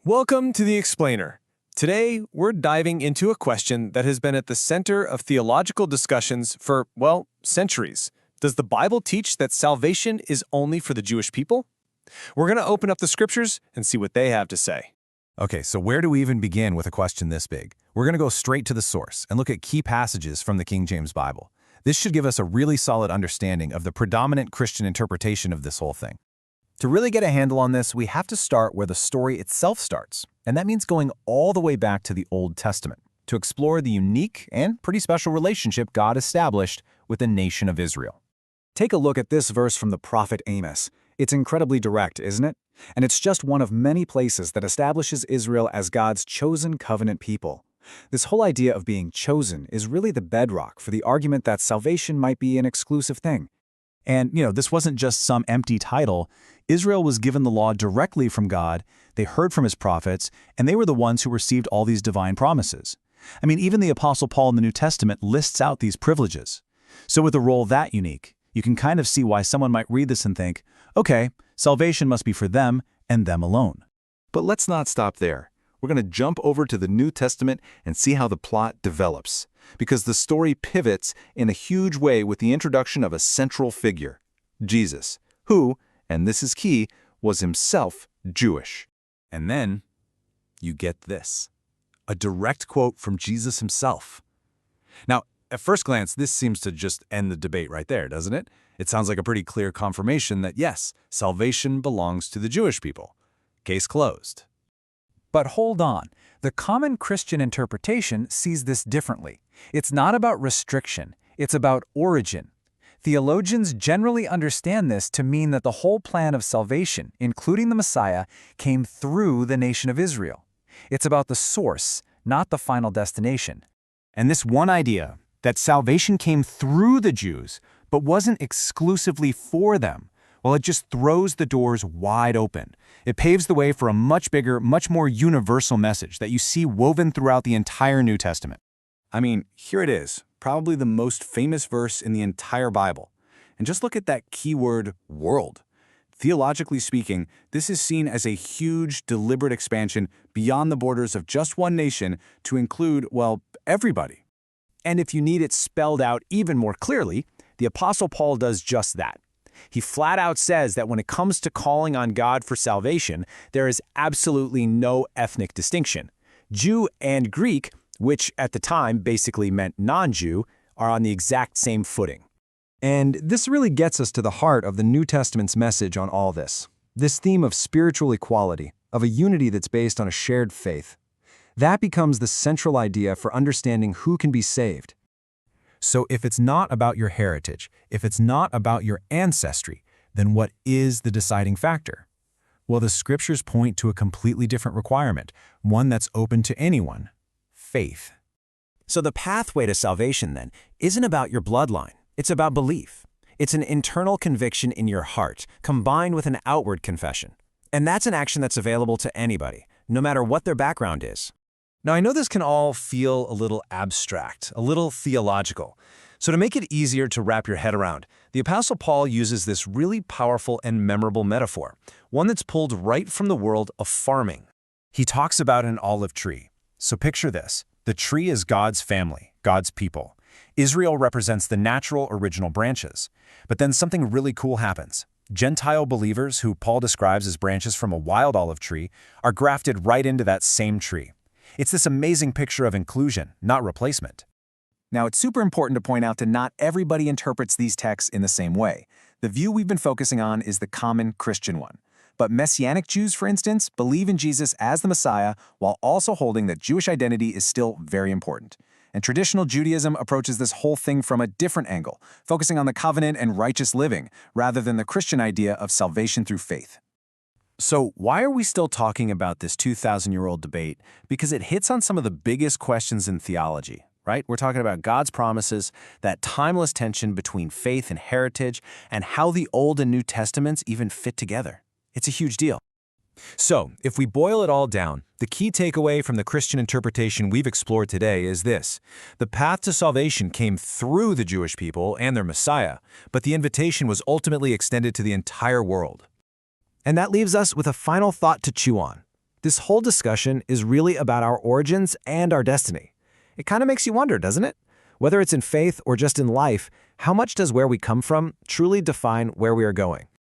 Welcome to The Explainer. Today, we're diving into a question that has been at the center of theological discussions for, well, centuries. Does the Bible teach that salvation is only for the Jewish people? We're going to open up the scriptures and see what they have to say. Okay, so where do we even begin with a question this big? We're going to go straight to the source and look at key passages from the King James Bible. This should give us a really solid understanding of the predominant Christian interpretation of this whole thing. To really get a handle on this, we have to start where the story itself starts, and that means going all the way back to the Old Testament to explore the unique and pretty special relationship God established with the nation of Israel. Take a look at this verse from the prophet Amos. It's incredibly direct, isn't it? And it's just one of many places that establishes Israel as God's chosen covenant people. This whole idea of being chosen is really the bedrock for the argument that salvation might be an exclusive thing. And, this wasn't just some empty title. Israel was given the law directly from God, they heard from his prophets, and they were the ones who received all these divine promises. Even the Apostle Paul in the New Testament lists out these privileges. So with a role that unique, you can kind of see why someone might read this and think, okay, salvation must be for them and them alone. But let's not stop there. We're going to jump over to the New Testament and see how the plot develops, because the story pivots in a huge way with the introduction of a central figure, Jesus, who, and this is key, was himself Jewish. And then you get this, a direct quote from Jesus himself. Now, at first glance, this seems to just end the debate right there, doesn't it? It sounds like a pretty clear confirmation that, yes, salvation belongs to the Jewish people. Case closed. But hold on. The common Christian interpretation sees this differently. It's not about restriction, it's about origin. Theologians generally understand this to mean that the whole plan of salvation, including the Messiah, came through the nation of Israel. It's about the source, not the final destination. And this one idea, that salvation came through the Jews, but wasn't exclusively for them, well, it just throws the doors wide open. It paves the way for a much bigger, much more universal message that you see woven throughout the entire New Testament. Here it is, probably the most famous verse in the entire Bible. And just look at that keyword, world. Theologically speaking, this is seen as a huge, deliberate expansion beyond the borders of just one nation to include, well, everybody. And if you need it spelled out even more clearly, the Apostle Paul does just that. He flat out says that when it comes to calling on God for salvation, there is absolutely no ethnic distinction. Jew and Greek, which at the time basically meant non-Jew, are on the exact same footing. And this really gets us to the heart of the New Testament's message on all this. This theme of spiritual equality, of a unity that's based on a shared faith. That becomes the central idea for understanding who can be saved. So if it's not about your heritage, if it's not about your ancestry, then what is the deciding factor? Well, the scriptures point to a completely different requirement, one that's open to anyone: faith. So the pathway to salvation, then, isn't about your bloodline. It's about belief. It's an internal conviction in your heart, combined with an outward confession. And that's an action that's available to anybody, no matter what their background is. Now, I know this can all feel a little abstract, a little theological. So to make it easier to wrap your head around, the Apostle Paul uses this really powerful and memorable metaphor, one that's pulled right from the world of farming. He talks about an olive tree. So picture this. The tree is God's family, God's people. Israel represents the natural original branches. But then something really cool happens. Gentile believers, who Paul describes as branches from a wild olive tree, are grafted right into that same tree. It's this amazing picture of inclusion, not replacement. Now, it's super important to point out that not everybody interprets these texts in the same way. The view we've been focusing on is the common Christian one. But Messianic Jews, for instance, believe in Jesus as the Messiah while also holding that Jewish identity is still very important. And traditional Judaism approaches this whole thing from a different angle, focusing on the covenant and righteous living, rather than the Christian idea of salvation through faith. So why are we still talking about this 2,000-year-old debate? Because it hits on some of the biggest questions in theology, right? We're talking about God's promises, that timeless tension between faith and heritage, and how the Old and New Testaments even fit together. It's a huge deal. So, if we boil it all down, the key takeaway from the Christian interpretation we've explored today is this: the path to salvation came through the Jewish people and their Messiah, but the invitation was ultimately extended to the entire world. And that leaves us with a final thought to chew on. This whole discussion is really about our origins and our destiny. It kind of makes you wonder, doesn't it? Whether it's in faith or just in life, how much does where we come from truly define where we are going?